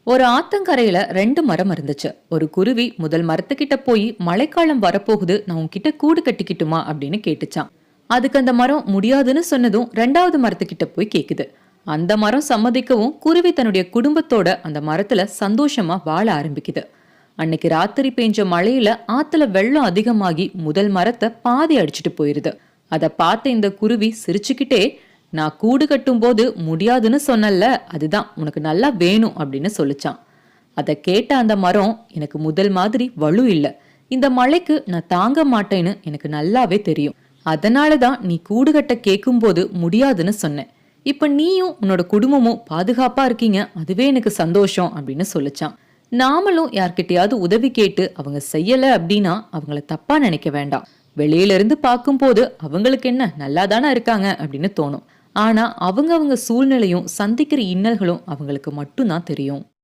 ஒரு ஆத்தங்கரையில 2 மரம் இருந்துச்சு. ஒரு குருவி முதல் மரத்துக்கிட்ட போய் மழைக்காலம் வரப்போகுது, நான் உன்கிட்ட கூடு கட்டிக்கிட்டுமா அப்படின்னு கேட்டுச்சான். அதுக்கு அந்த மரம் முடியாதுன்னு சொன்னதும் 2வது மரத்துக்கிட்ட போய் கேக்குது. அந்த மரம் சம்மதிக்கவும் குருவி தன்னுடைய குடும்பத்தோட அந்த மரத்துல சந்தோஷமா வாழ ஆரம்பிக்குது. அன்னைக்கு ராத்திரி பெஞ்ச மழையில ஆத்துல வெள்ளம் அதிகமாகி முதல் மரத்தை பாதி அடிச்சிட்டு போயிருது. அத பார்த்த இந்த குருவி சிரிச்சுக்கிட்டே, நான் கூடு கட்டும் போது முடியாதுன்னு சொன்னல, அதுதான் உனக்கு நல்லா வேணும் அப்படின்னு சொல்லிச்சான். அதை கேட்ட அந்த மரம், எனக்கு முதல் மாதிரி வலு இல்ல, இந்த மழைக்கு நான் தாங்க மாட்டேன்னு எனக்கு நல்லாவே தெரியும். அதனாலதான் நீ கூடு கட்ட கேட்கும் போது முடியாதுன்னு சொன்னேன். இப்ப நீயும் உன்னோட குடும்பமும் பாதுகாப்பா இருக்கீங்க, அதுவே எனக்கு சந்தோஷம் அப்படின்னு சொல்லிச்சான். நாமளும் யார்கிட்டயாவது உதவி கேட்டு அவங்க செய்யல அப்படின்னா அவங்கள தப்பா நினைக்க வேண்டாம். வெளியில இருந்து பார்க்கும்போது அவங்களுக்கு என்ன நல்லாதானே இருக்காங்க அப்படின்னு தோணும். ஆனா அவங்க சூழ்நிலையும் சந்திக்கிற இன்னல்களும் அவங்களுக்கு மட்டும்தான் தெரியும்.